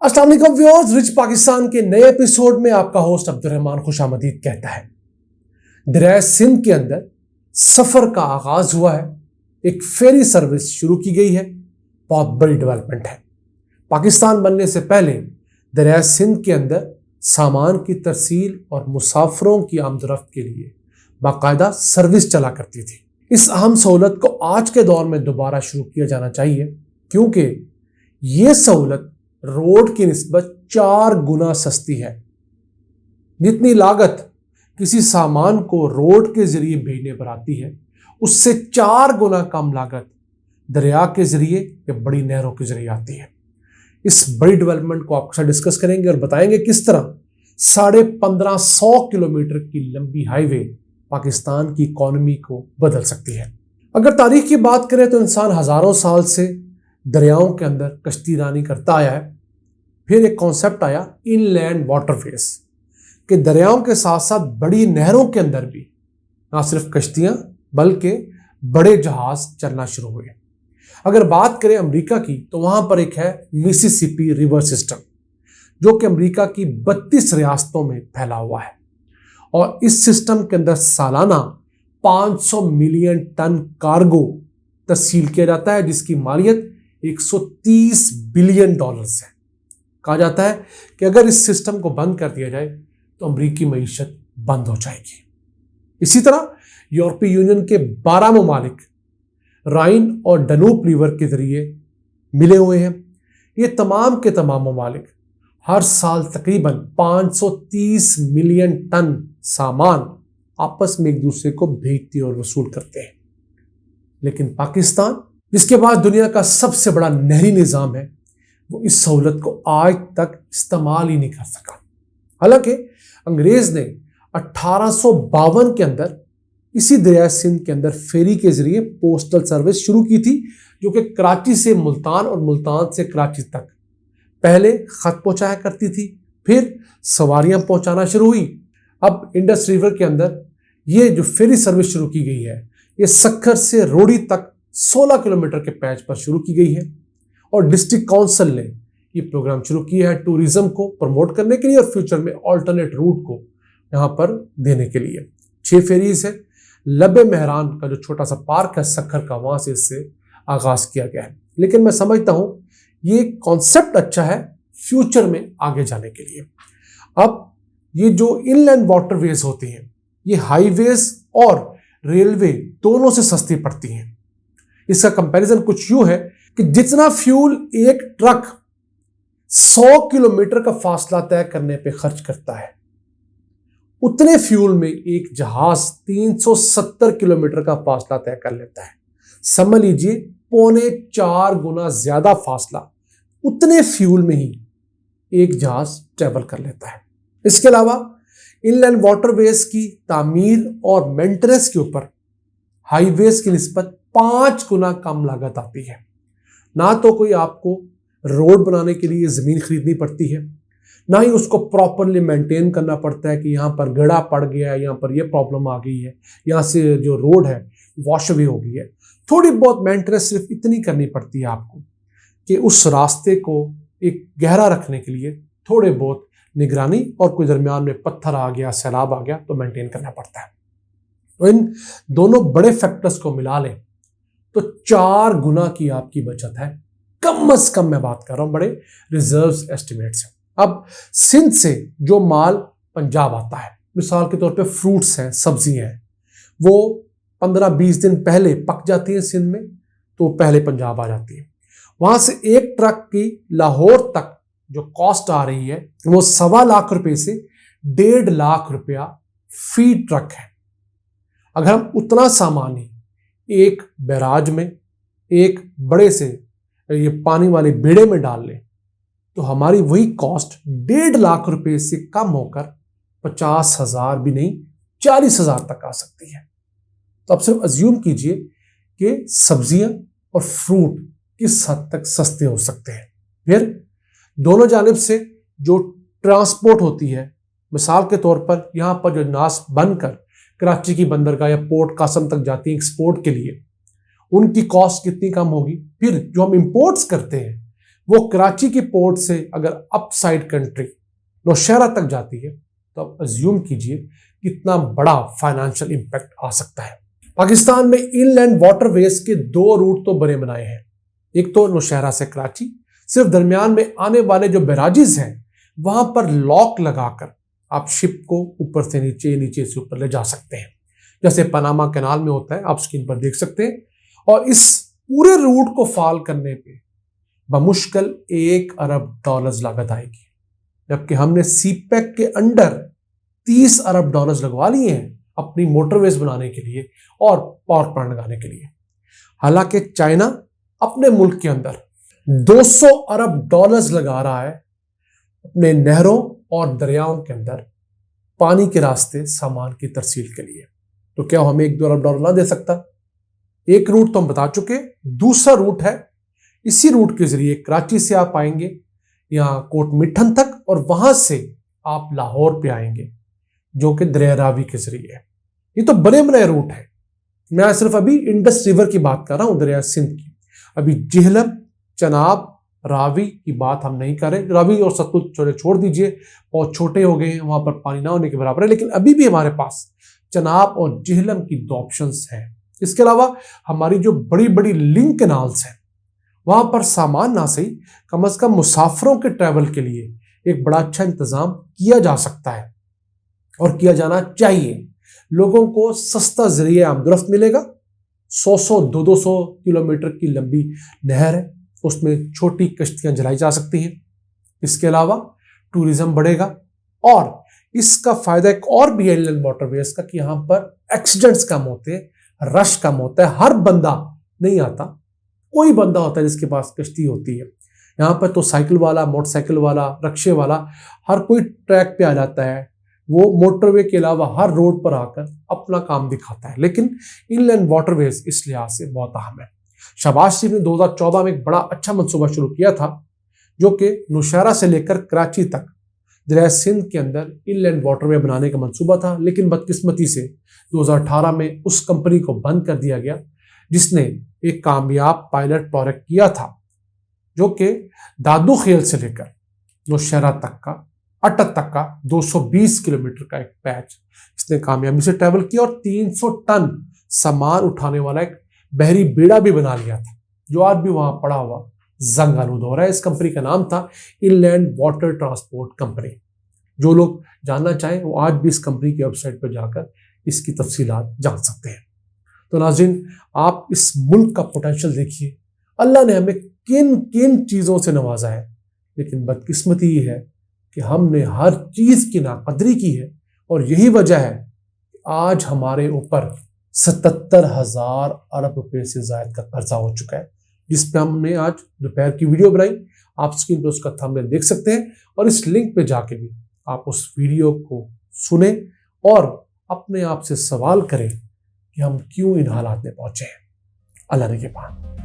अस्सलाम वालेकुम viewers, rich Pakistan के नए एपिसोड में आपका होस्ट अब्दुर्रहमान खुशामदीद कहता है। दरिया सिंध के अंदर सफर का आगाज हुआ है। एक फेरी सर्विस शुरू की गई है। बहुत बड़ी डेवलपमेंट है। पाकिस्तान बनने से पहले दरिया सिंध के अंदर सामान की तरसील और मुसाफिरों की आमदरफ्त के लिए बाकायदा सर्विस चला करती थी। इस अहम सहूलत को आज के दौर में दोबारा शुरू किया जाना चाहिए, क्योंकि ये सहूलत रोड की निस्बत 4 गुना सस्ती है। जितनी लागत किसी सामान को रोड के जरिए भेजने पर आती है, उससे 4 गुना कम लागत दरिया के जरिए या बड़ी नहरों के जरिए आती है। इस बड़ी डेवलपमेंट को आपके साथ डिस्कस करेंगे और बताएंगे किस तरह 1550 किलोमीटर की लंबी हाईवे पाकिस्तान की इकॉनमी को बदल सकती है। अगर तारीख की बात करें तो इंसान हजारों साल से दरियाओं के अंदर कश्ती रानी करता आया है। फिर एक कॉन्सेप्ट आया इनलैंड वाटरवेज कि दरियाओं के साथ साथ बड़ी नहरों के अंदर भी ना सिर्फ कश्तियां बल्कि बड़े जहाज चलना शुरू हुए। अगर बात करें अमेरिका की तो वहां पर एक है मिसिसिपी रिवर सिस्टम, जो कि अमेरिका की 32 रियासतों में फैला हुआ है। और इस सिस्टम के अंदर सालाना 500 मिलियन टन कार्गो तस्सील किया जाता है, जिसकी मालियत 130 बिलियन डॉलर्स है। कहा जाता है कि अगर इस सिस्टम को बंद कर दिया जाए तो अमरीकी मईशत बंद हो जाएगी। इसी तरह यूरोपीय यूनियन के 12 ममालिक राइन और डनूब रिवर के जरिए मिले हुए हैं। ये तमाम के तमाम ममालिक हर साल तकरीबन 530 मिलियन टन सामान आपस में एक दूसरे को भेजते और वसूल करते हैं। लेकिन पाकिस्तान, जिसके पास दुनिया का सबसे बड़ा नहरी निज़ाम है, वो इस सहूलत को आज तक इस्तेमाल ही नहीं कर सका। हालांकि अंग्रेज ने 1852 के अंदर इसी दरिया सिंध के अंदर फेरी के जरिए पोस्टल सर्विस शुरू की थी, जो कि कराची से मुल्तान और मुल्तान से कराची तक पहले खत पहुंचाया करती थी, फिर सवारियां पहुंचाना शुरू हुई। अब इंडस रिवर के अंदर ये जो फेरी सर्विस शुरू की गई है, ये सक्खर से रोड़ी तक 16 किलोमीटर के पैच पर शुरू की गई है। और डिस्ट्रिक्ट काउंसिल ने ये प्रोग्राम शुरू किया है टूरिज्म को प्रमोट करने के लिए और फ्यूचर में ऑल्टरनेट रूट को यहाँ पर देने के लिए। 6 फेरीज है। लबे मेहरान का जो छोटा सा पार्क है सक्खर का, वहां से इससे आगाज किया गया है। लेकिन मैं समझता हूं ये कॉन्सेप्ट अच्छा है फ्यूचर में आगे जाने के लिए। अब ये जो इनलैंड वाटरवेज होती हैं, ये हाईवेज और रेलवे दोनों से सस्ती पड़ती हैं। इसका कंपैरिजन कुछ यूं है कि जितना फ्यूल एक ट्रक 100 किलोमीटर का फासला तय करने पे खर्च करता है, उतने फ्यूल में एक जहाज 370 किलोमीटर का फासला तय कर लेता है। समझ लीजिए 4.25 गुना ज्यादा फासला उतने फ्यूल में ही एक जहाज ट्रेवल कर लेता है। इसके अलावा इनलैंड वाटरवेज की तामीर और मेंटेनेंस के ऊपर हाईवेज की निस्बत 5 गुना कम लागत आती है। ना तो कोई आपको रोड बनाने के लिए ज़मीन खरीदनी पड़ती है, ना ही उसको प्रॉपरली मेंटेन करना पड़ता है कि यहाँ पर गड़ा पड़ गया है, यहाँ पर ये प्रॉब्लम आ गई है, यहाँ से जो रोड है वॉश अवे हो गई है। थोड़ी बहुत मेंटेनेंस सिर्फ इतनी करनी पड़ती है आपको कि उस रास्ते को एक गहरा रखने के लिए थोड़े बहुत निगरानी, और कोई दरमियान में पत्थर आ गया, सैलाब आ गया तो मेंटेन करना पड़ता है। तो इन दोनों बड़े फैक्टर्स को मिला लें तो 4 गुना की आपकी बचत है, कम से कम मैं बात कर रहा हूं, बड़े रिजर्व्स एस्टिमेट्स हैं। अब सिंध से जो माल पंजाब आता है, मिसाल के तौर पे फ्रूट्स हैं, सब्जियां हैं, वो 15-20 दिन पहले पक जाती हैं सिंध में, तो पहले पंजाब आ जाती है। वहां से एक ट्रक की लाहौर तक जो कॉस्ट आ रही है वो 1.25 लाख रुपए से 1.5 लाख रुपया फी ट्रक है। अगर हम उतना सामान ही एक बैराज में, एक बड़े से ये पानी वाले बेड़े में डाल लें, तो हमारी वही कॉस्ट 1.5 लाख रुपए से कम होकर 50,000 भी नहीं 40,000 तक आ सकती है। तो आप सिर्फ अज्यूम कीजिए कि सब्जियां और फ्रूट किस हद तक सस्ते हो सकते हैं। फिर दोनों जानिब से जो ट्रांसपोर्ट होती है, मिसाल के तौर पर यहाँ पर जो नास बनकर कराची की बंदरगाह या पोर्ट कासम तक जाती है एक्सपोर्ट के लिए, उनकी कॉस्ट कितनी कम होगी। फिर जो हम इंपोर्ट्स करते हैं वो कराची की पोर्ट से अगर अप साइड कंट्री नौशहरा तक जाती है तो आप अज्यूम कीजिए कितना बड़ा फाइनेंशियल इंपैक्ट आ सकता है। पाकिस्तान में इनलैंड वाटरवेज के 2 रूट तो बने बनाए हैं। एक तो नौशहरा से कराची, सिर्फ दरमियान में आने वाले जो बैराजेस हैं वहां पर लॉक लगाकर आप शिप को ऊपर से नीचे, नीचे से ऊपर ले जा सकते हैं, जैसे पनामा कैनाल में होता है, आप स्क्रीन पर देख सकते हैं। और इस पूरे रूट को फॉल करने पे बमुश्किल $1 अरब लागत आएगी, जबकि हमने सीपैक के अंडर $30 अरब लगवा लिए हैं अपनी मोटरवेज बनाने के लिए और पावर प्लांट लगाने के लिए। हालांकि चाइना अपने मुल्क के अंदर $200 अरब लगा रहा है अपने नहरों और दरियाओं के अंदर पानी के रास्ते सामान की तरसील के लिए। तो क्या हमें $1-2 अरब ना दे सकता? एक रूट तो हम बता चुके, दूसरा रूट है इसी रूट के जरिए कराची से आप आएंगे यहाँ कोट मिठन तक और वहां से आप लाहौर पे आएंगे, जो कि दरिया रावी के जरिए है। ये तो बने बनाए रूट है। मैं सिर्फ अभी इंडस रिवर की बात कर रहा हूं, दरिया सिंध की। अभी जेहलम, चनाब, रावी की बात हम नहीं कर रहे। रावी और सतलुज छोड़ दीजिए, बहुत छोटे हो गए हैं, वहां पर पानी ना होने के बराबर है। लेकिन अभी भी हमारे पास चनाब और जेहलम की 2 ऑप्शंस हैं। इसके अलावा हमारी जो बड़ी बड़ी लिंक कैनाल्स हैं वहां पर सामान ना सही, कम से कम मुसाफिरों के ट्रैवल के लिए एक बड़ा अच्छा इंतजाम किया जा सकता है और किया जाना चाहिए। लोगों को सस्ता जरिया आमदरफ्त मिलेगा। 100-100, 200-200 किलोमीटर की लंबी नहर है, उसमें छोटी कश्तियां जलाई जा सकती हैं। इसके अलावा टूरिज्म बढ़ेगा और इसका फायदा एक और भी है इनलैंड वाटरवेज का कि यहाँ पर एक्सीडेंट्स कम होते हैं, रश कम होता है। हर बंदा नहीं आता, कोई बंदा होता है जिसके पास कश्ती होती है। यहाँ पर तो साइकिल वाला, मोटरसाइकिल वाला, रक्शे वाला हर कोई ट्रैक पे आ जाता है। वो मोटरवे के अलावा हर रोड पर आकर अपना काम दिखाता है। लेकिन इनलैंड वाटरवेज इस लिहाज से बहुत अहम है। शहबाज शरीफ ने 2014 में एक बड़ा अच्छा मंसूबा शुरू किया था, जो कि नौशहरा से लेकर कराची तक दरिया सिंध के अंदर इनलैंड वाटरवे बनाने का मंसूबा था। लेकिन बदकिस्मती से 2018 में उस कंपनी को बंद कर दिया गया, जिसने एक कामयाब पायलट प्रोजेक्ट किया था, जो कि दादू खेल से लेकर नौशहरा तक का, अटक तक का 220 किलोमीटर का एक पैच इसने कामयाबी से ट्रैवल किया और 300 टन सामान उठाने वाला एक बहरी बेड़ा भी बना लिया था, जो आज भी वहां पड़ा हुआ जंग आलूद हो रहा है। इस कंपनी का नाम था इनलैंड वाटर ट्रांसपोर्ट कंपनी। जो लोग जानना चाहें वो आज भी इस कंपनी की वेबसाइट पर जाकर इसकी तफसीलात जान सकते हैं। तो नाज़रीन, आप इस मुल्क का पोटेंशियल देखिए। अल्लाह ने हमें किन किन चीज़ों से नवाजा है, लेकिन बदकिस्मती ये है कि हमने हर चीज़ की नाकदरी की है। और यही वजह है कि आज हमारे ऊपर 77,000 अरब रुपए से ज़ायद का कर्जा हो चुका है, जिस पे हमने आज दोपहर की वीडियो बनाई। आप स्क्रीन पर उसका थंबनेल देख सकते हैं और इस लिंक पे जाके भी आप उस वीडियो को सुने और अपने आप से सवाल करें कि हम क्यों इन हालात में पहुंचे हैं। अल्लाह ने के पास।